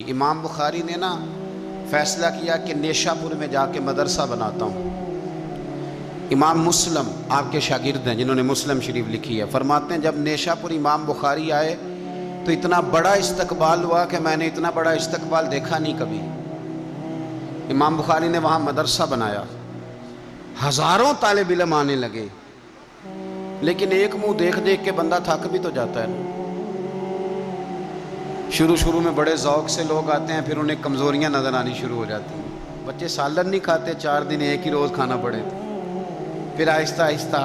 امام بخاری نے نا فیصلہ کیا کہ نیشا پور میں جا کے مدرسہ بناتا ہوں۔ امام مسلم آپ کے شاگرد ہیں جنہوں نے مسلم شریف لکھی ہے، فرماتے ہیں جب نیشا پور امام بخاری آئے تو اتنا بڑا استقبال ہوا کہ میں نے اتنا بڑا استقبال دیکھا نہیں کبھی۔ امام بخاری نے وہاں مدرسہ بنایا، ہزاروں طالب علم آنے لگے، لیکن ایک منہ دیکھ دیکھ کے بندہ تھک بھی تو جاتا ہے۔ شروع میں بڑے ذوق سے لوگ آتے ہیں، پھر انہیں کمزوریاں نظر آنی شروع ہو جاتی ہیں۔ بچے سالن نہیں کھاتے، 4 دن ایک ہی روز کھانا پڑے، پھر آہستہ آہستہ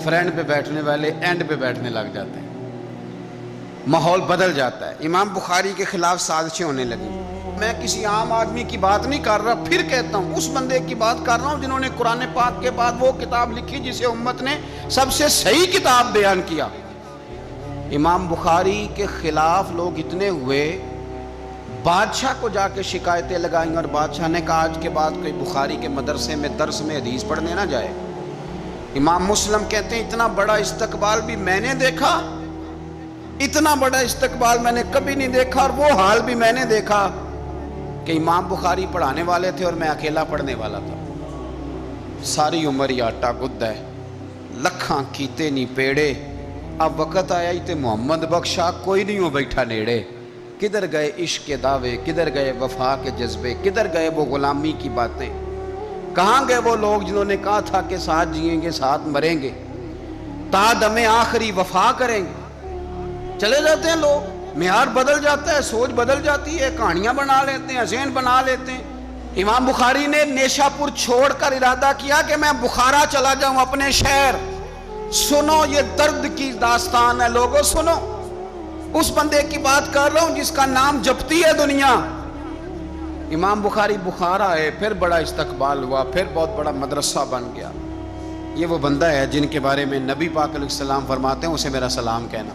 فرنٹ پہ بیٹھنے والے اینڈ پہ بیٹھنے لگ جاتے ہیں، ماحول بدل جاتا ہے۔ امام بخاری کے خلاف سازشیں ہونے لگی۔ میں کسی عام آدمی کی بات نہیں کر رہا، پھر کہتا ہوں اس بندے کی بات کر رہا ہوں جنہوں نے قرآن پاک کے بعد وہ کتاب لکھی جسے امت نے سب سے صحیح کتاب بیان کیا۔ امام بخاری کے خلاف لوگ اتنے ہوئے، بادشاہ کو جا کے شکایتیں لگائیں، اور بادشاہ نے کہا آج کے بعد کوئی بخاری کے مدرسے میں درس میں حدیث پڑھنے نہ جائے۔ امام مسلم کہتے ہیں اتنا بڑا استقبال بھی میں نے دیکھا، اتنا بڑا استقبال میں نے کبھی نہیں دیکھا، اور وہ حال بھی میں نے دیکھا کہ امام بخاری پڑھانے والے تھے اور میں اکیلا پڑھنے والا تھا۔ ساری عمر ہی آٹا گد ہے، لکھاں کیتے نہیں پیڑے، اب وقت آیا ہی تے محمد بخشا کوئی نہیں ہو بیٹھا نیڑے۔ کدھر گئے عشق کے دعوے، کدھر گئے وفا کے جذبے، کدھر گئے وہ غلامی کی باتیں، کہاں گئے وہ لوگ جنہوں نے کہا تھا کہ ساتھ جئیں گے ساتھ مریں گے، تا دم آخری وفا کریں گے۔ چلے جاتے ہیں لوگ، معیار بدل جاتا ہے، سوچ بدل جاتی ہے، کہانیاں بنا لیتے ہیں، ذہن بنا لیتے ہیں۔ امام بخاری نے نیشا پور چھوڑ کر ارادہ کیا کہ میں بخارا چلا جاؤں، اپنے شہر۔ سنو یہ درد کی داستان ہے لوگوں، سنو، اس بندے کی بات کر رہا ہوں جس کا نام جپتی ہے دنیا۔ امام بخاری بخارا آئے، پھر بڑا استقبال ہوا، پھر بہت بڑا مدرسہ بن گیا۔ یہ وہ بندہ ہے جن کے بارے میں نبی پاک علیہ السلام فرماتے ہیں اسے میرا سلام کہنا۔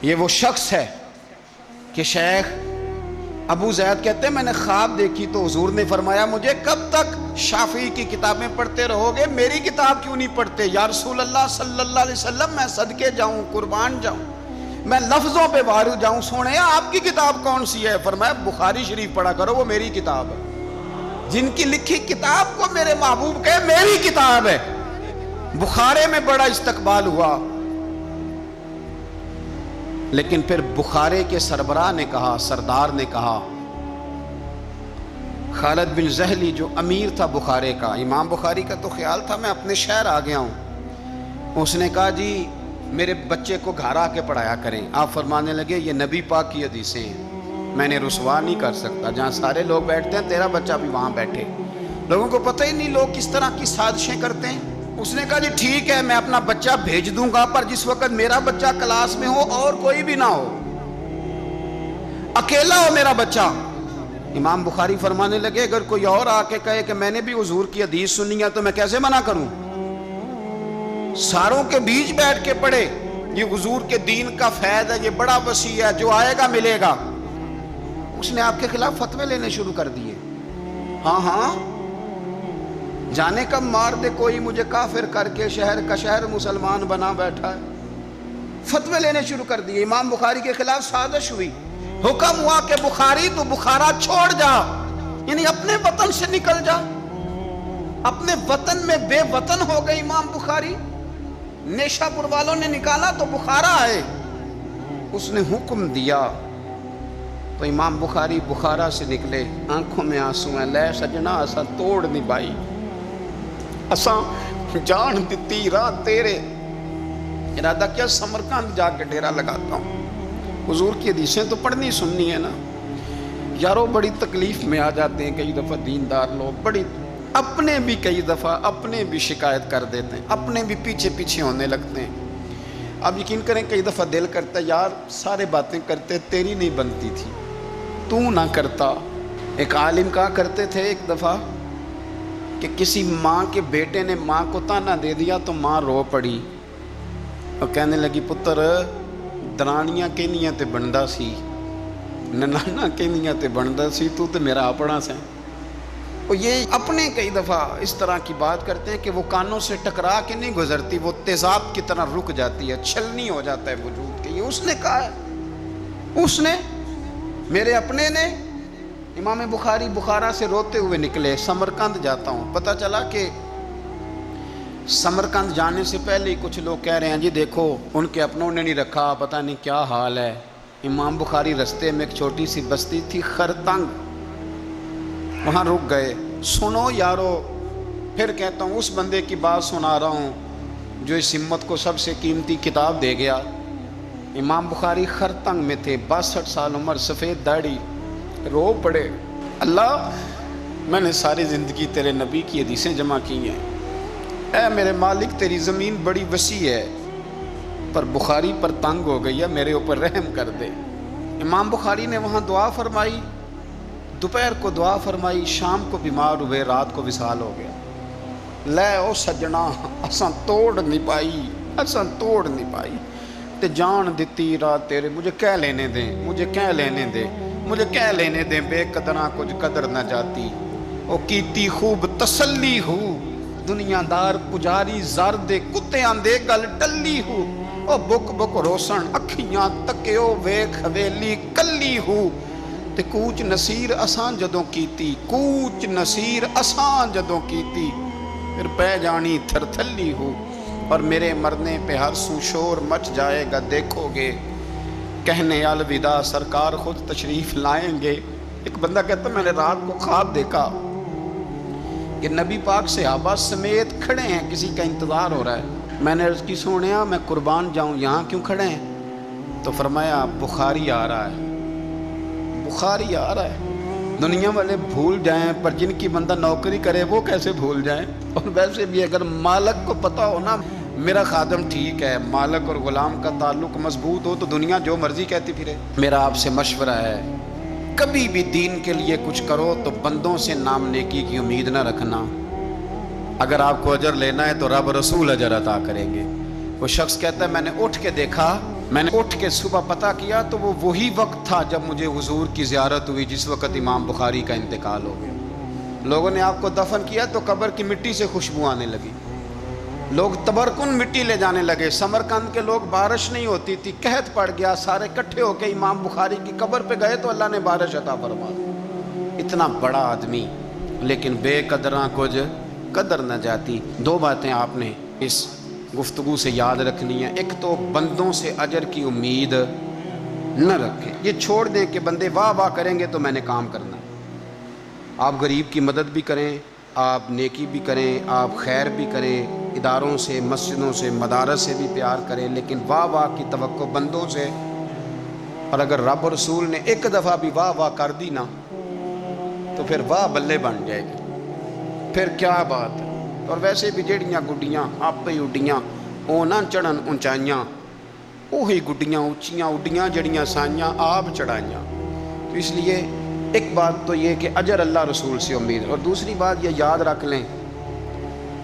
یہ وہ شخص ہے کہ شیخ ابو زید کہتے ہیں میں نے خواب دیکھی تو حضور نے فرمایا مجھے کب تک شافعی کی کتابیں پڑھتے رہو گے، میری کتاب کیوں نہیں پڑھتے؟ یا رسول اللہ صلی اللہ علیہ وسلم میں صدقے جاؤں، قربان جاؤں، میں لفظوں پہ بھارو جاؤں، سونے آپ کی کتاب کون سی ہے؟ فرمایا بخاری شریف پڑھا کرو، وہ میری کتاب ہے۔ جن کی لکھی کتاب کو میرے محبوب کہے میری کتاب ہے۔ بخارے میں بڑا استقبال ہوا، لیکن پھر بخارے کے سربراہ نے کہا، سردار نے کہا، خالد بن زہلی جو امیر تھا بخارے کا، امام بخاری کا تو خیال تھا میں اپنے شہر آ گیا ہوں، اس نے کہا جی میرے بچے کو گھر آ کے پڑھایا کریں۔ آپ فرمانے لگے یہ نبی پاک کی حدیثیں ہیں، میں نے رسوا نہیں کر سکتا، جہاں سارے لوگ بیٹھتے ہیں تیرا بچہ بھی وہاں بیٹھے۔ لوگوں کو پتہ ہی نہیں لوگ کس طرح کی سازشیں کرتے ہیں۔ اس نے کہا جی ٹھیک ہے میں اپنا بچہ بھیج دوں گا، پر جس وقت میرا بچہ کلاس میں ہو اور کوئی بھی نہ ہو، اکیلا ہو میرا بچہ۔ امام بخاری فرمانے لگے اگر کوئی اور آ کے کہے کہ میں نے بھی حضور کی حدیث سنی ہے تو میں کیسے منع کروں؟ ساروں کے بیچ بیٹھ کے پڑھے، یہ حضور کے دین کا فیض ہے، یہ بڑا وسیع ہے، جو آئے گا ملے گا۔ اس نے آپ کے خلاف فتوے لینے شروع کر دیے۔ ہاں جانے کب مار دے کوئی مجھے کافر کر کے، شہر کا شہر مسلمان بنا بیٹھا ہے۔ فتوے لینے شروع کر دیے، امام بخاری کے خلاف سازش ہوئی، حکم ہوا کہ بخاری تو بخارا چھوڑ جا، یعنی اپنے وطن سے نکل جا۔ اپنے وطن میں بے وطن ہو گئے امام بخاری۔ نیشا پور والوں نے نکالا تو بخارا آئے، اس نے حکم دیا تو امام بخاری بخارا سے نکلے، آنکھوں میں آنسو ہیں، لے سجنا اسا توڑ نہیں بائی، اساں جان دیتی راہ تیرے، ارادہ کیا سمرقند جا کے ڈیرا لگاتا ہوں، حضور کی حدیثیں تو پڑھنی سننی ہے نا۔ یارو بڑی تکلیف میں آ جاتے ہیں کئی دفعہ دیندار لوگ، بڑی اپنے بھی کئی دفعہ اپنے بھی شکایت کر دیتے ہیں، اپنے بھی پیچھے ہونے لگتے ہیں۔ اب یقین کریں کئی دفعہ دل کرتا ہے یار سارے باتیں کرتے تیری نہیں بنتی تھی، تو نہ کرتا۔ ایک عالم کہا کرتے تھے ایک دفعہ کہ کسی ماں کے بیٹے نے ماں کو تانا دے دیا تو ماں رو پڑی اور کہنے لگی پتر درانیاں کہنیاں تے بندا سی، ننانا کہنیاں تے بندا سی، تو تے میرا اپنا سے۔ اور یہ اپنے کئی دفعہ اس طرح کی بات کرتے ہیں کہ وہ کانوں سے ٹکرا کے نہیں گزرتی، وہ تیزاب کی طرح رک جاتی ہے، چھلنی ہو جاتا ہے وجود کے۔ یہ اس نے کہا ہے، اس نے میرے اپنے نے امام بخاری بخارا سے روتے ہوئے نکلے، سمرقند جاتا ہوں، پتہ چلا کہ سمرقند جانے سے پہلے ہی کچھ لوگ کہہ رہے ہیں جی دیکھو ان کے اپنوں نے نہیں رکھا، پتہ نہیں کیا حال ہے۔ امام بخاری رستے میں ایک چھوٹی سی بستی تھی خرتنگ، وہاں رک گئے۔ سنو یارو، پھر کہتا ہوں اس بندے کی بات سنا رہا ہوں جو اس ہمت کو سب سے قیمتی کتاب دے گیا۔ امام بخاری خرتنگ میں تھے، 62 سال عمر، سفید داڑھی، رو پڑے، اللہ میں نے ساری زندگی تیرے نبی کی حدیثیں جمع کی ہیں، اے میرے مالک تیری زمین بڑی وسیع ہے پر بخاری پر تنگ ہو گئی ہے، میرے اوپر رحم کر دے۔ امام بخاری نے وہاں دعا فرمائی، دوپہر کو دعا فرمائی، شام کو بیمار ہوئے، رات کو وصال ہو گیا۔ لے او سجنا اساں توڑ نہیں پائی تے جان دیتی رات تیرے، مجھے کہہ لینے دیں بے قدراں کچھ قدر نہ جاتی، او کیتی خوب تسلی ہو، دنیا دار پجاری زردے کتے آندے گل ٹلی ہو، او بک روسن اکھیاں تکیو ویکھ حویلی کلی ہو، تے کوچ نصیر اساں جدوں کیتی پھر پہ جانی تھر تھلی ہو، اور میرے مرنے پہ ہر سو شور مچ جائے گا، دیکھو گے کہنے الوداع سرکار خود تشریف لائیں گے۔ ایک بندہ کہتا میں نے رات کو خواب دیکھا کہ نبی پاک صحابہ سمیت کھڑے ہیں، کسی کا انتظار ہو رہا ہے۔ میں نے عرض کی سونیا میں قربان جاؤں، یہاں کیوں کھڑے ہیں؟ تو فرمایا بخاری آ رہا ہے۔ دنیا والے بھول جائیں پر جن کی بندہ نوکری کرے وہ کیسے بھول جائیں؟ اور ویسے بھی اگر مالک کو پتہ ہو نا میرا خادم ٹھیک ہے، مالک اور غلام کا تعلق مضبوط ہو تو دنیا جو مرضی کہتی پھرے۔ میرا آپ سے مشورہ ہے کبھی بھی دین کے لیے کچھ کرو تو بندوں سے نام نیکی کی امید نہ رکھنا، اگر آپ کو اجر لینا ہے تو رب رسول اجر عطا کریں گے۔ وہ شخص کہتا ہے میں نے اٹھ کے دیکھا، میں نے اٹھ کے صبح پتہ کیا تو وہ وہی وقت تھا جب مجھے حضور کی زیارت ہوئی جس وقت امام بخاری کا انتقال ہو گیا۔ لوگوں نے آپ کو دفن کیا تو قبر کی مٹی سے خوشبو آنے لگی، لوگ تبرکن مٹی لے جانے لگے۔ سمرقند کے لوگ بارش نہیں ہوتی تھی، قحط پڑ گیا، سارے کٹھے ہو کے امام بخاری کی قبر پہ گئے تو اللہ نے بارش عطا فرما دی۔ اتنا بڑا آدمی لیکن بے قدراں کچھ قدر نہ جاتی۔ دو باتیں آپ نے اس گفتگو سے یاد رکھنی ہے، ایک تو بندوں سے اجر کی امید نہ رکھیں، یہ چھوڑ دیں کہ بندے واہ واہ کریں گے تو میں نے کام کرنا ہے۔ آپ غریب کی مدد بھی کریں، آپ نیکی بھی کریں، آپ خیر بھی کریں، اداروں سے، مسجدوں سے، مدارس سے بھی پیار کریں، لیکن واہ واہ کی توقع بندوں سے، اور اگر رب اور رسول نے ایک دفعہ بھی واہ واہ کر دی نا تو پھر واہ بلے بن جائے گی، پھر کیا بات ہے۔ اور ویسے بھی جڑیاں گڈیاں آپ ہی اڈیاں او نہ چڑھن اونچائیاں، وہی گڈیاں اونچیاں اڈیاں جڑیاں سائیاں آپ چڑھائیاں۔ تو اس لیے ایک بات تو یہ کہ اجر اللہ رسول سے امید، اور دوسری بات یہ یاد رکھ لیں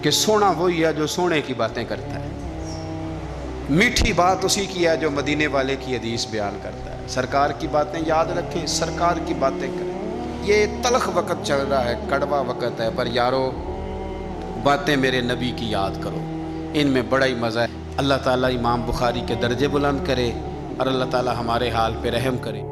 کہ سونا وہی ہے جو سونے کی باتیں کرتا ہے، میٹھی بات اسی کی ہے جو مدینے والے کی حدیث بیان کرتا ہے۔ سرکار کی باتیں یاد رکھیں، سرکار کی باتیں کریں۔ یہ تلخ وقت چل رہا ہے، کڑوا وقت ہے، پر یارو باتیں میرے نبی کی یاد کرو، ان میں بڑا ہی مزہ ہے۔ اللہ تعالیٰ امام بخاری کے درجے بلند کرے اور اللہ تعالیٰ ہمارے حال پہ رحم کرے۔